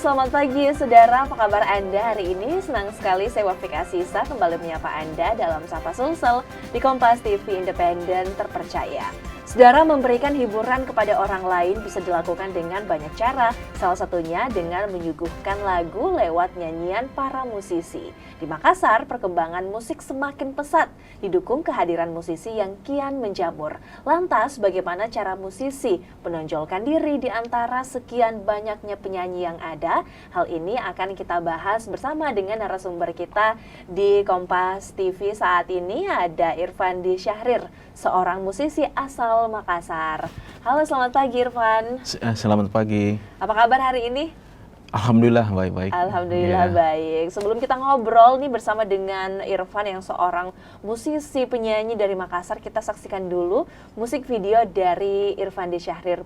selamat pagi saudara, apa kabar Anda hari ini? Senang sekali saya Wafik Asisa kembali menyapa Anda dalam Sapa Sulsel di Kompas TV Independen Terpercaya. Saudara, memberikan hiburan kepada orang lain bisa dilakukan dengan banyak cara, salah satunya dengan menyuguhkan lagu lewat nyanyian para musisi. Di Makassar, perkembangan musik semakin pesat, didukung kehadiran musisi yang kian menjamur. Lantas, bagaimana cara musisi menonjolkan diri di antara sekian banyaknya penyanyi yang ada? Hal ini akan kita bahas bersama dengan narasumber kita di Kompas TV saat ini. Ada Irfandi Syahrir, seorang musisi asal Makassar. Halo, selamat pagi Irfan. Selamat pagi. Apa kabar hari ini? Alhamdulillah baik-baik. Alhamdulillah baik. Sebelum kita ngobrol nih bersama dengan Irfan yang seorang musisi penyanyi dari Makassar, kita saksikan dulu musik video dari Irfandi Syahrir.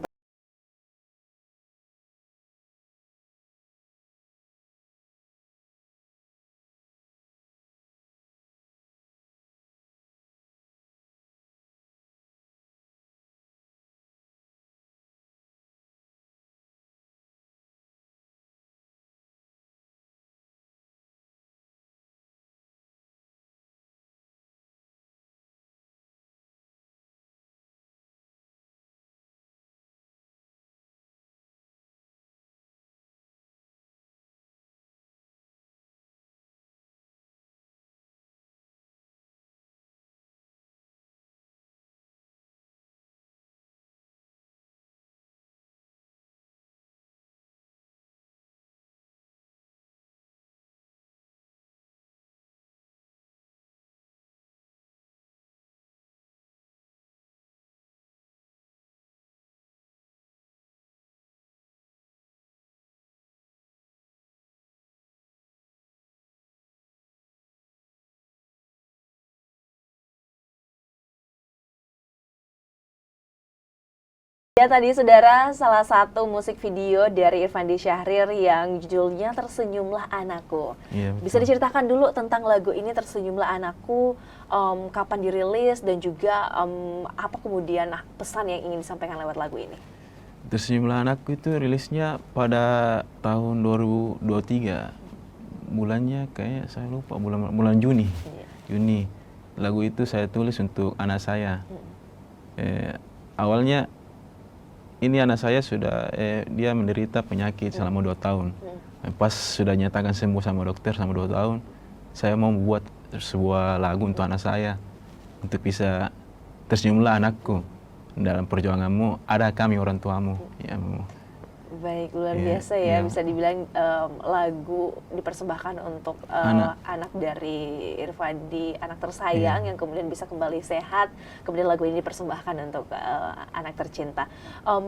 Ya, tadi saudara, salah satu musik video dari Irfandi Syahrir yang judulnya Tersenyumlah Anakku. Iya, Bisa diceritakan dulu tentang lagu ini Tersenyumlah Anakku, kapan dirilis dan juga apa kemudian pesan yang ingin disampaikan lewat lagu ini? Tersenyumlah Anakku itu rilisnya pada tahun 2023. Bulannya kayak saya lupa, bulan Juni. Juni. Lagu itu saya tulis untuk anak saya. Awalnya ini anak saya sudah dia menderita penyakit selama 2 tahun. Pas sudah nyatakan sembuh sama dokter sama 2 tahun, saya mau membuat sebuah lagu untuk anak saya, untuk bisa tersenyumlah anakku, dalam perjuanganmu ada kami orang tuamu. Ya, Baik, luar biasa ya, bisa dibilang lagu dipersembahkan untuk anak dari Irfandi, anak tersayang yang kemudian bisa kembali sehat, kemudian lagu ini dipersembahkan untuk anak tercinta.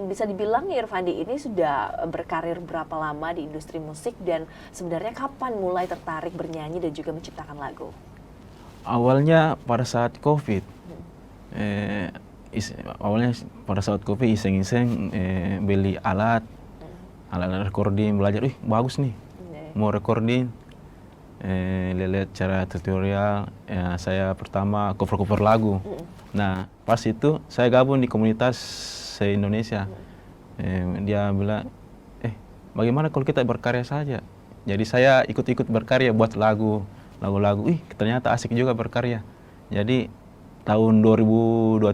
Bisa dibilang Irfandi ini sudah berkarir berapa lama di industri musik dan sebenarnya kapan mulai tertarik bernyanyi dan juga menciptakan lagu? Awalnya pada saat COVID, iseng-iseng beli alat recording, belajar, bagus nih, mau recording, lihat cara tutorial, saya pertama cover lagu. Nah, pas itu saya gabung di komunitas se-Indonesia. Dia bilang, bagaimana kalau kita berkarya saja? Jadi saya ikut-ikut berkarya, buat lagu-lagu, ternyata asik juga berkarya. Jadi tahun 2022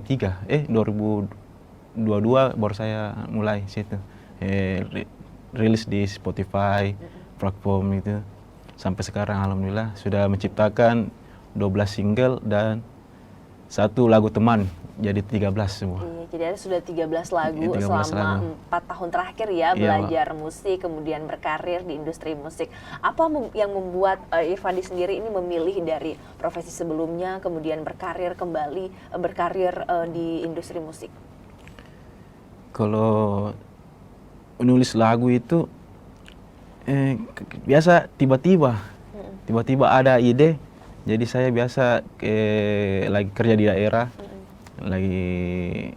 baru saya mulai situ. Rilis di Spotify, platform itu. Sampai sekarang alhamdulillah sudah menciptakan 12 single dan 1 lagu teman, jadi 13 semua. Iya, jadi ada sudah 13 lagu 13 selama lagu. 4 tahun terakhir ya, belajar musik, kemudian berkarir di industri musik. Apa yang membuat Irfandi sendiri ini memilih dari profesi sebelumnya, kemudian berkarir kembali, berkarir di industri musik? Kalau menulis lagu itu biasa tiba-tiba ada ide. Jadi saya biasa lagi kerja di daerah, lagi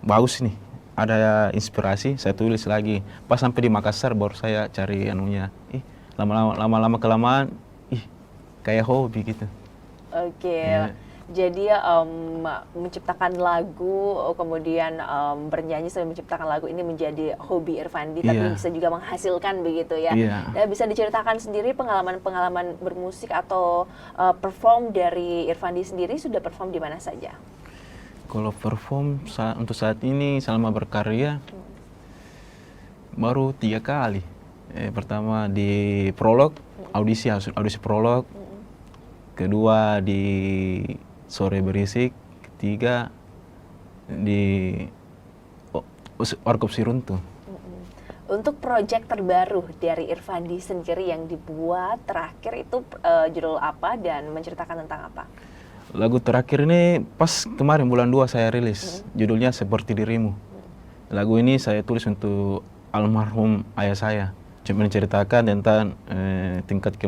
bagus nih, ada inspirasi, saya tulis lagi. Pas sampai di Makassar baru saya cari anunya. Lama-lama kelamaan kayak hobi gitu. Oke. Jadi menciptakan lagu, kemudian bernyanyi sambil menciptakan lagu ini menjadi hobi Irfandi, tapi bisa juga menghasilkan begitu ya. Dan bisa diceritakan sendiri pengalaman-pengalaman bermusik atau perform dari Irfandi sendiri, sudah perform di mana saja? Kalau perform untuk saat ini selama berkarya baru 3 kali. Pertama di prolog, audisi prolog. Kedua di Sore Berisik, ketiga di Orkop Siruntu. Untuk proyek terbaru dari Irfandi sendiri yang dibuat terakhir itu judul apa dan menceritakan tentang apa? Lagu terakhir ini pas kemarin bulan 2 saya rilis, judulnya Seperti Dirimu. Lagu ini saya tulis untuk almarhum ayah saya, cuma menceritakan tentang tingkat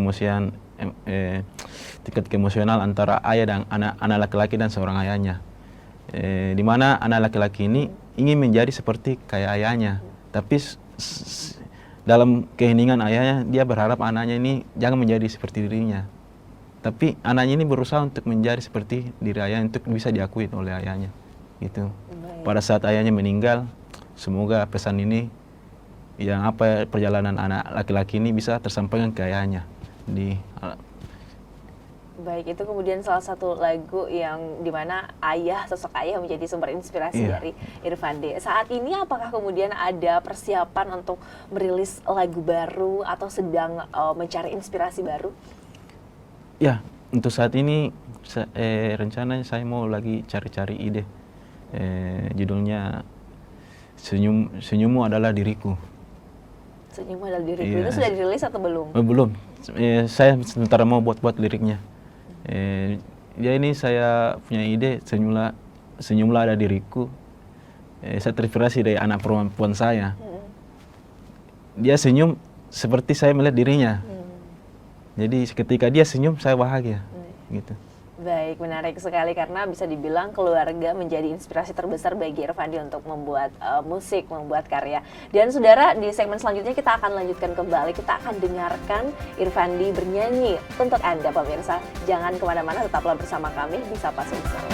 keemosional antara ayah dan anak laki-laki dan seorang ayahnya. Di mana anak laki-laki ini ingin menjadi seperti kayak ayahnya, tapi dalam keheningan ayahnya dia berharap anaknya ini jangan menjadi seperti dirinya. Tapi anaknya ini berusaha untuk menjadi seperti diri ayahnya, untuk bisa diakui oleh ayahnya. Gitu. Pada saat ayahnya meninggal, semoga pesan ini yang perjalanan anak laki-laki ini bisa tersampaikan ke ayahnya. Baik, itu kemudian salah satu lagu yang dimana sosok ayah menjadi sumber inspirasi dari Irfandi. Saat ini apakah kemudian ada persiapan untuk merilis lagu baru atau sedang mencari inspirasi baru? Ya, untuk saat ini rencananya saya mau lagi cari-cari ide. Judulnya Senyummu Adalah Diriku. Senyummu Adalah Diriku, itu sudah dirilis atau belum? Belum, saya sementara mau buat liriknya. Ya ini saya punya ide, senyumlah ada diriku. Saya terinspirasi dari anak perempuan saya. Dia senyum seperti saya melihat dirinya. Jadi ketika dia senyum, saya bahagia. Gitu. Baik, menarik sekali karena bisa dibilang keluarga menjadi inspirasi terbesar bagi Irfandi untuk membuat musik, membuat karya. Dan saudara, di segmen selanjutnya kita akan lanjutkan kembali, kita akan dengarkan Irfandi bernyanyi untuk Anda pemirsa. Jangan kemana-mana, tetaplah bersama kami di Sapa Sumsel.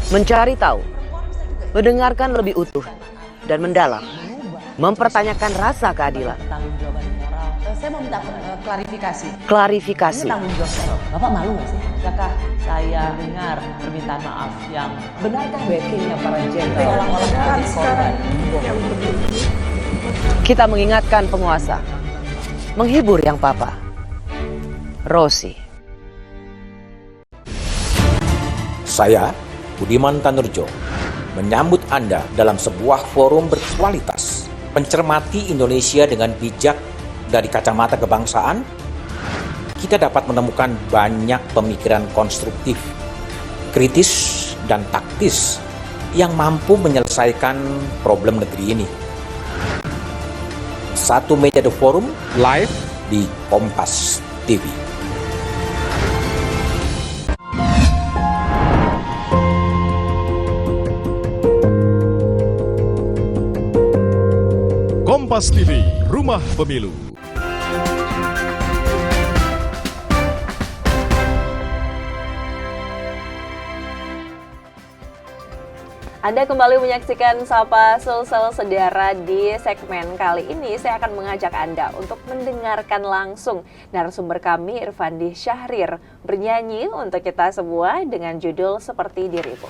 Mencari tahu, mendengarkan lebih utuh dan mendalam, mempertanyakan rasa keadilan. Tanggung jawaban moral. Saya mau minta klarifikasi. Klarifikasi. Ini tanggung jawab moral. Bapak malu nggak sih? Apakah saya dengar permintaan maaf yang benarkah backingnya para jenderal seolah-olah menjadi korban? Kita mengingatkan penguasa, menghibur yang papa. Rosi. Saya, Budiman Tanurjo, menyambut Anda dalam sebuah forum berkualitas, mencermati Indonesia dengan bijak dari kacamata kebangsaan. Kita dapat menemukan banyak pemikiran konstruktif, kritis, dan taktis yang mampu menyelesaikan problem negeri ini. Satu meja The Forum live di Kompas TV. Kompas TV, Rumah Pemilu. Anda kembali menyaksikan Sapa Sulsel Saudara. Di segmen kali ini saya akan mengajak Anda untuk mendengarkan langsung narasumber kami Irfandi Syahrir bernyanyi untuk kita semua dengan judul Seperti Dirimu.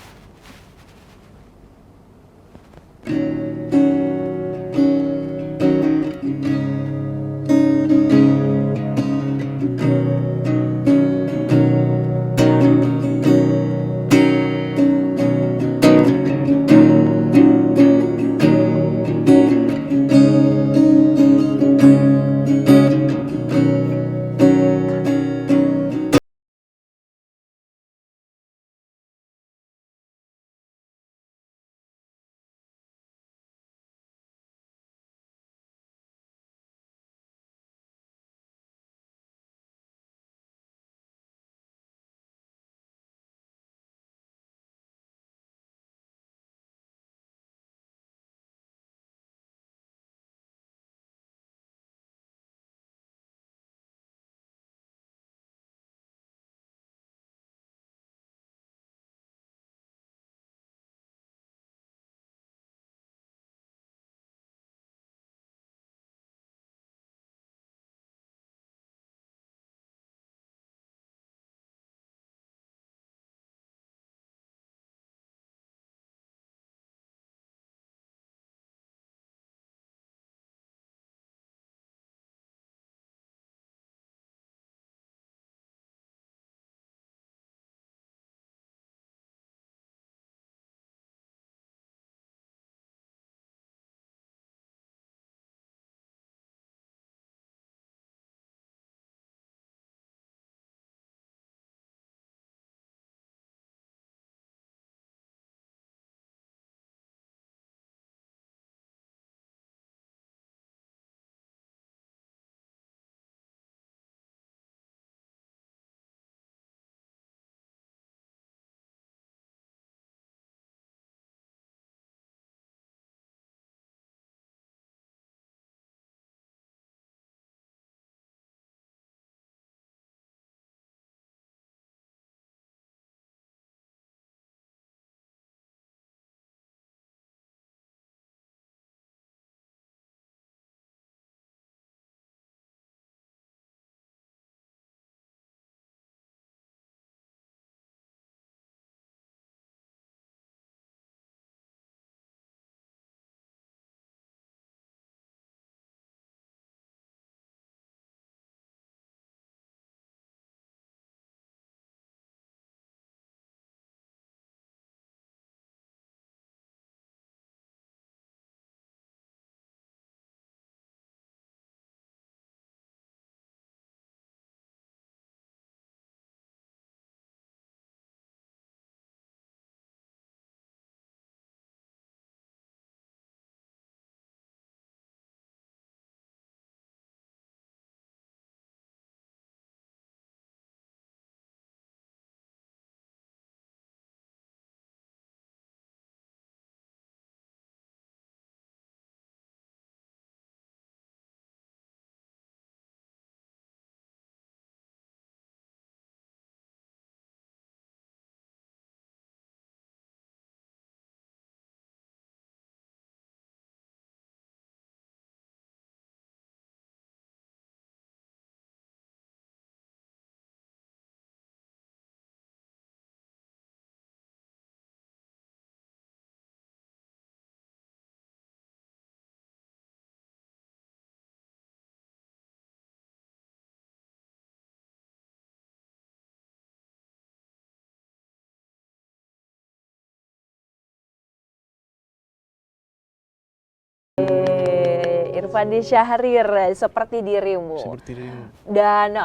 Irfandi Syahrir seperti dirimu. Seperti dirimu. Dan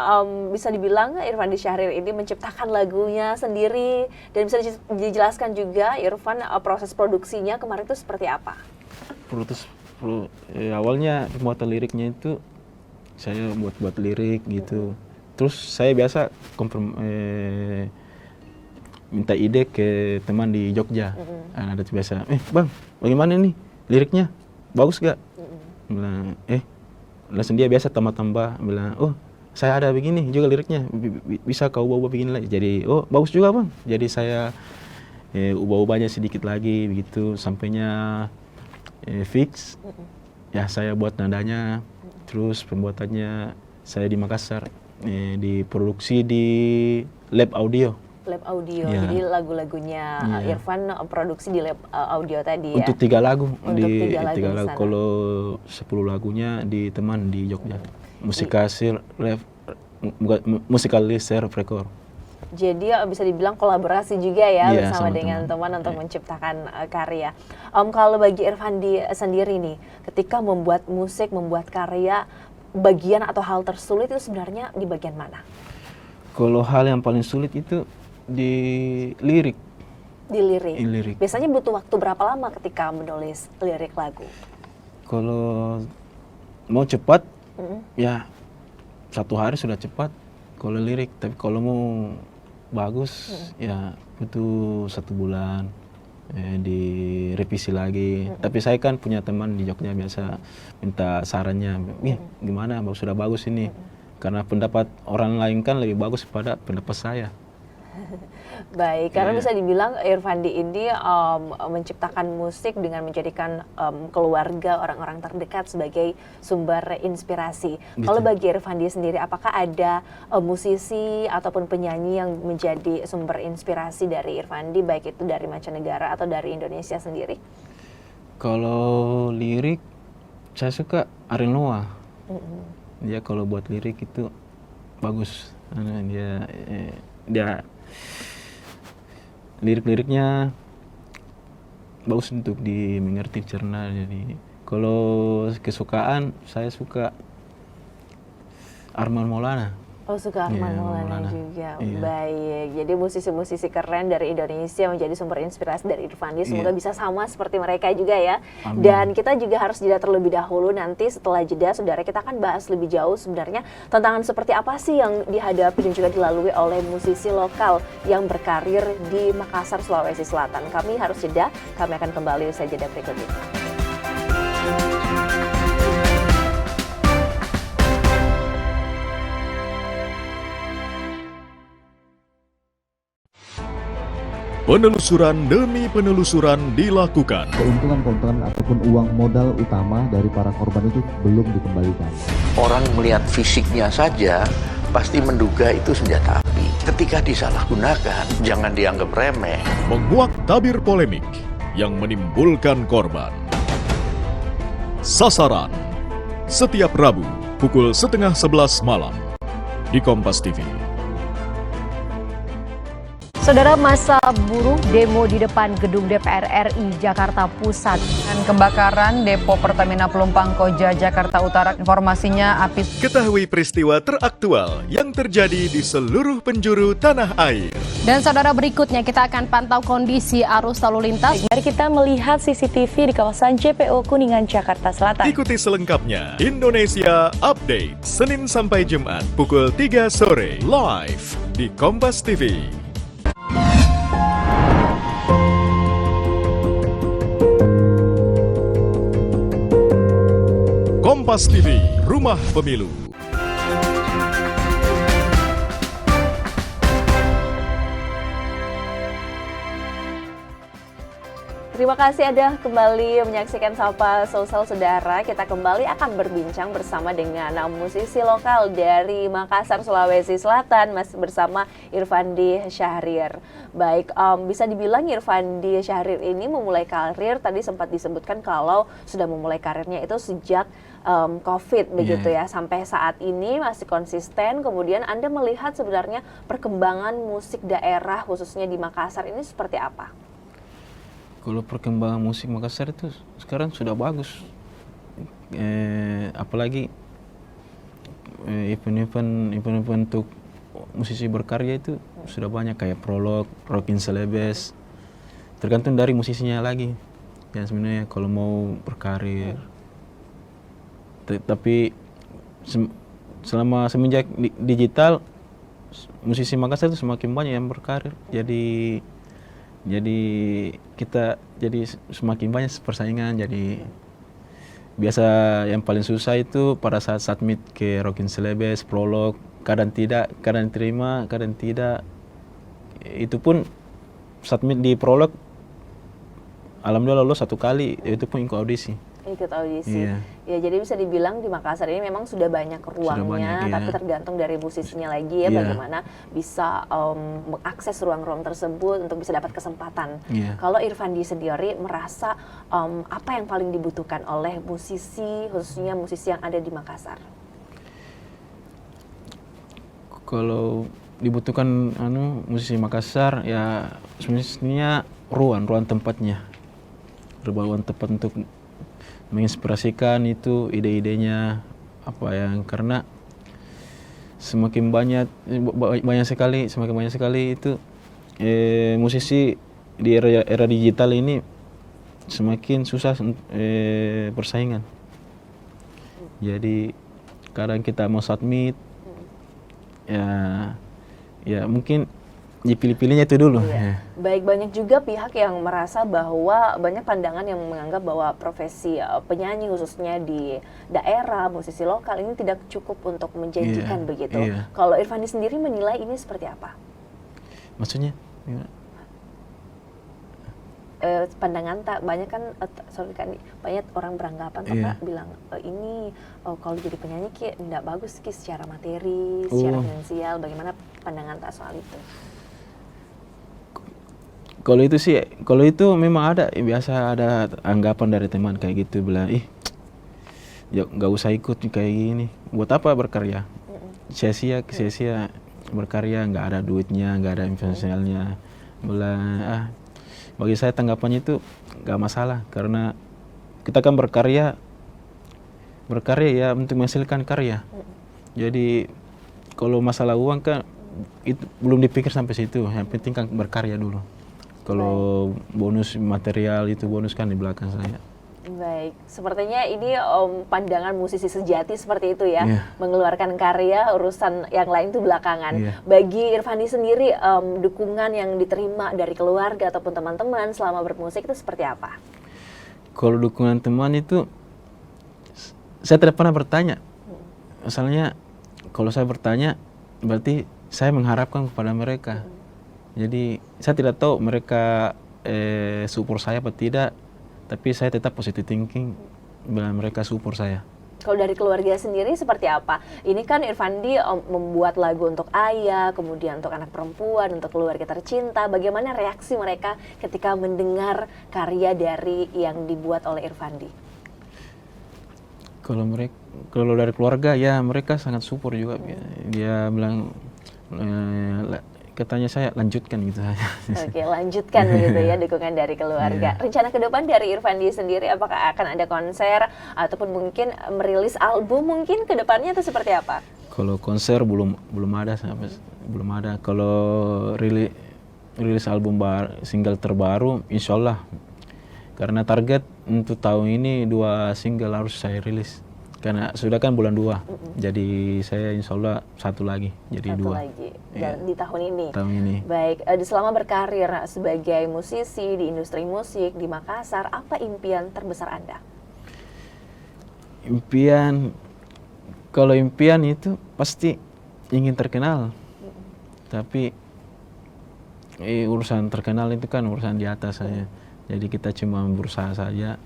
bisa dibilang Irfandi Syahrir ini menciptakan lagunya sendiri, dan bisa dijelaskan juga Irfan proses produksinya kemarin itu seperti apa? Awalnya pembuatan liriknya itu saya buat lirik gitu. Terus saya biasa minta ide ke teman di Jogja. Ada tuh biasa, bang, bagaimana nih liriknya? Bagus gak? Bilang, langsung dia biasa tambah-tambah. Bilang, oh saya ada begini juga liriknya, bisa kau ubah-ubah begini lagi. Jadi, oh bagus juga bang. Jadi saya ubah-ubahnya sedikit lagi begitu. Sampainya fix. Ya saya buat nadanya. Terus pembuatannya saya di Makassar. Diproduksi di Lab Audio. Lab Audio, Ya. jadi lagu-lagunya Irfan produksi di Lab Audio tadi ya? Untuk 3 lagu. Untuk tiga lagu di sana. Kalau 10 lagunya di teman di Jogja. Musikalis record. Jadi bisa dibilang kolaborasi juga ya Iya, bersama sama dengan teman. teman untuk menciptakan karya. Kalau bagi Irfandi sendiri nih, ketika membuat musik, membuat karya, bagian atau hal tersulit itu sebenarnya di bagian mana? Kalau hal yang paling sulit itu di lirik. Di lirik. Di lirik. Biasanya butuh waktu berapa lama ketika menulis lirik lagu? Kalau mau cepat, ya 1 hari sudah cepat. Kalau lirik, tapi kalau mau bagus, ya butuh 1 bulan. Direvisi lagi. Tapi saya kan punya teman di Jogja, biasa minta sarannya, gimana, sudah bagus ini. Karena pendapat orang lain kan lebih bagus pada pendapat saya. Baik, karena bisa dibilang Irfandi ini menciptakan musik dengan menjadikan keluarga, orang-orang terdekat sebagai sumber inspirasi. Gitu. Kalau bagi Irfandi sendiri, apakah ada musisi ataupun penyanyi yang menjadi sumber inspirasi dari Irfandi, baik itu dari mancanegara atau dari Indonesia sendiri? Kalau lirik, saya suka Ariel Noah. Dia kalau buat lirik itu bagus. Dia lirik-liriknya bagus untuk dimengerti, cerna. Jadi kalau kesukaan, saya suka Arman Maulana. Oh, suka Arman Iya, Maulana Maulana. juga. Iya. Baik, jadi musisi-musisi keren dari Indonesia menjadi sumber inspirasi dari Irfandi. Semoga Iya. bisa sama seperti mereka juga ya. Amin. Dan kita juga harus jeda terlebih dahulu. Nanti setelah jeda, saudara, kita akan bahas lebih jauh sebenarnya tantangan seperti apa sih yang dihadapi dan juga dilalui oleh musisi lokal yang berkarir di Makassar, Sulawesi Selatan. Kami harus jeda, kami akan kembali usai jeda berikut ini. Penelusuran demi penelusuran dilakukan. Keuntungan ataupun uang modal utama dari para korban itu belum dikembalikan. Orang melihat fisiknya saja pasti menduga itu senjata api. Ketika disalahgunakan, jangan dianggap remeh. Menguak tabir polemik yang menimbulkan korban. Sasaran. Setiap Rabu pukul 10:30 malam di Kompas TV. Saudara, masa buruh demo di depan gedung DPR RI Jakarta Pusat. Dan kebakaran depo Pertamina Pelumpang Koja Jakarta Utara. Informasinya api. Ketahui peristiwa teraktual yang terjadi di seluruh penjuru tanah air. Dan saudara, berikutnya kita akan pantau kondisi arus lalu lintas. Mari kita melihat CCTV di kawasan JPO Kuningan, Jakarta Selatan. Ikuti selengkapnya Indonesia Update Senin sampai Jumat pukul 3 sore live di Kompas TV. Kompas TV, Rumah Pemilu. Terima kasih Anda kembali menyaksikan Sapa Sosial, saudara. Kita kembali akan berbincang bersama dengan musisi lokal dari Makassar, Sulawesi Selatan, masih bersama Irfandi Syahrir. Baik, bisa dibilang Irfandi Syahrir ini memulai karir, tadi sempat disebutkan kalau sudah memulai karirnya itu sejak COVID begitu ya, sampai saat ini masih konsisten. Kemudian Anda melihat sebenarnya perkembangan musik daerah khususnya di Makassar ini seperti apa? Kalau perkembangan musik Makassar itu sekarang sudah bagus. apalagi event-event untuk musisi berkarya itu sudah banyak, kayak Prolog, Rockin Celebes. Tergantung dari musisinya lagi. Dan sebenarnya kalau mau berkarir. Tapi selama semenjak digital, musisi Makassar itu semakin banyak yang berkarir. Jadi kita semakin banyak persaingan. Jadi biasa yang paling susah itu pada saat submit ke Rockin Celebes, Prolog, kadang tidak, kadang terima, kadang tidak. Itu pun submit di Prolog, alhamdulillah lolos 1 kali, itu pun ikut audisi. Ikut audisi. Iya. Ya, jadi bisa dibilang di Makassar ini memang sudah banyak ruangnya, tapi tergantung dari musisinya lagi ya, bagaimana bisa mengakses ruang-ruang tersebut untuk bisa dapat kesempatan. Kalau Irfandi sendiri merasa apa yang paling dibutuhkan oleh musisi, khususnya musisi yang ada di Makassar? Kalau dibutuhkan musisi Makassar, ya sebenarnya ruang tempatnya, ruang tempat untuk menginspirasikan itu ide-idenya karena semakin banyak sekali itu musisi di era digital ini semakin susah persaingan. Jadi kadang kita mau submit ya mungkin dipilih-pilihnya itu dulu. Baik, banyak juga pihak yang merasa bahwa banyak pandangan yang menganggap bahwa profesi penyanyi khususnya di daerah, musisi lokal ini tidak cukup untuk menjanjikan begitu. Kalau Irfandi sendiri menilai ini seperti apa? Maksudnya? Pandangan banyak kan banyak orang beranggapan bilang ini kalau jadi penyanyi tidak bagus secara materi, secara finansial. Bagaimana pandangan tak soal itu? Kalau itu memang biasa ada anggapan dari teman kayak gitu, bilang ya nggak usah ikut kayak gini, buat apa berkarya, sia-sia berkarya, nggak ada duitnya, nggak ada finansialnya. Bilang bagi saya tanggapannya itu nggak masalah, karena kita kan berkarya ya untuk menghasilkan karya. Jadi kalau masalah uang kan itu belum dipikir sampai situ, yang penting kan berkarya dulu. Kalau bonus material itu bonus kan di belakang saya. Baik, sepertinya ini pandangan musisi sejati seperti itu ya, mengeluarkan karya, urusan yang lain itu belakangan. Bagi Irfandi sendiri, dukungan yang diterima dari keluarga ataupun teman-teman selama bermusik itu seperti apa? Kalau dukungan teman itu, saya tidak pernah bertanya. Asalnya kalau saya bertanya, berarti saya mengharapkan kepada mereka. Jadi saya tidak tahu mereka support saya atau tidak, tapi saya tetap positive thinking bila mereka support saya. Kalau dari keluarga sendiri seperti apa? Ini kan Irfandi membuat lagu untuk ayah, kemudian untuk anak perempuan, untuk keluarga tercinta. Bagaimana reaksi mereka ketika mendengar karya dari yang dibuat oleh Irfandi? Kalau dari keluarga ya mereka sangat support juga. Dia bilang katanya saya lanjutkan gitu. Oke, lanjutkan gitu ya dukungan dari keluarga. Rencana ke depan dari Irfandi sendiri, apakah akan ada konser ataupun mungkin merilis album mungkin ke depannya atau seperti apa? Kalau konser belum ada. Kalau rilis album single terbaru, insya Allah. Karena target untuk tahun ini 2 single harus saya rilis. Karena sudah kan bulan 2, jadi saya insya Allah 1 lagi, jadi 2. 1 lagi, di tahun ini? Tahun ini. Baik, selama berkarir sebagai musisi di industri musik di Makassar, apa impian terbesar Anda? Kalau impian itu pasti ingin terkenal. Tapi urusan terkenal itu kan urusan di atas saja. Jadi kita cuma berusaha saja.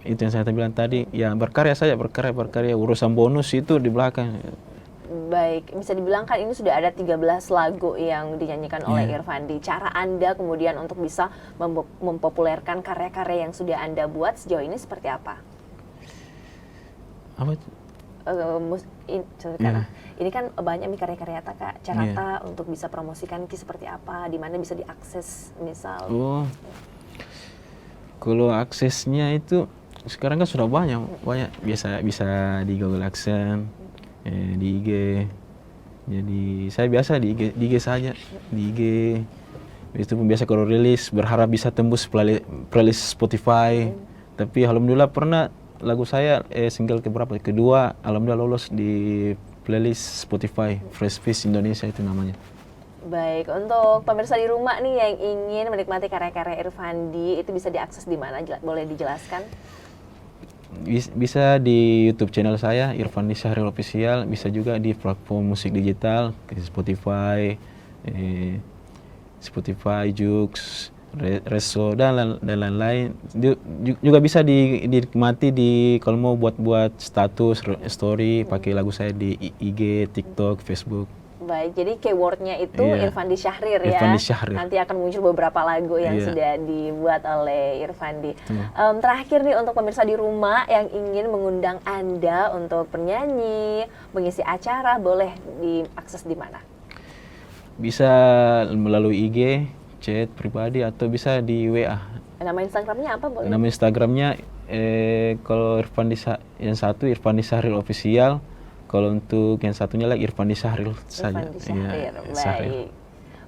Itu yang saya bilang tadi, ya berkarya, urusan bonus itu di belakang. Baik, bisa dibilang kan ini sudah ada 13 lagu yang dinyanyikan oleh Irfandi. Cara Anda kemudian untuk bisa mempopulerkan karya-karya yang sudah Anda buat sejauh ini seperti apa? Apa itu? Ini kan banyak nih karya-karya Kak, cara untuk bisa promosikan seperti apa, di mana bisa diakses misal. Kalau aksesnya itu Sekarang kan sudah banyak bisa di Google AdSense, di IG. Jadi saya biasa di IG saja, di IG. Itu pun biasa kalau rilis berharap bisa tembus playlist Spotify. Tapi alhamdulillah pernah lagu saya single kedua alhamdulillah lolos di playlist Spotify Fresh Fish Indonesia itu namanya. Baik, untuk pemirsa di rumah nih yang ingin menikmati karya-karya Irfandi itu bisa diakses di mana? Boleh dijelaskan? Bisa di YouTube channel saya Irfandi Syahril Official, bisa juga di platform musik digital Spotify, Joox, Reso dan lain-lain. Juga bisa dinikmati kalau mau buat status story pakai lagu saya di IG, TikTok, Facebook. Baik, jadi keywordnya itu Irfandi Syahrir ya. Irfandi Syahrir. Nanti akan muncul beberapa lagu yang sudah dibuat oleh Irfandi. Terakhir nih untuk pemirsa di rumah yang ingin mengundang Anda untuk bernyanyi, mengisi acara, boleh diakses di mana? Bisa melalui IG, chat pribadi atau bisa di WA. Nama Instagramnya apa boleh? Nama Instagramnya kalau Irfandi yang satu Irfandi Syahril Official. Kalau untuk yang satunya lagi Irfandi Syahril saja. Syahrir. Baik.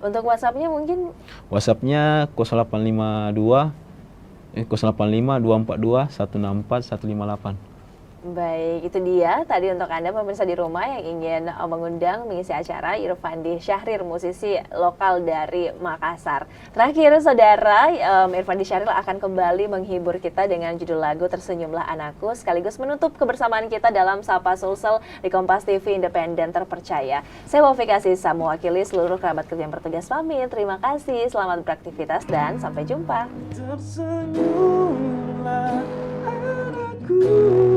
Untuk WhatsApp-nya mungkin? WhatsApp-nya 0852 242 164 158. Baik, itu dia tadi untuk Anda pemirsa di rumah yang ingin mengundang mengisi acara Irfandi Syahrir, musisi lokal dari Makassar. Terakhir saudara, Irfandi Syahrir akan kembali menghibur kita dengan judul lagu Tersenyumlah Anakku, sekaligus menutup kebersamaan kita dalam Sapa Sulsel di Kompas TV Independen Terpercaya. Saya Wafi Kasisa mewakili seluruh kerabat kerja yang bertugas pamit. Terima kasih, selamat beraktivitas dan sampai jumpa. Tersenyumlah anakku.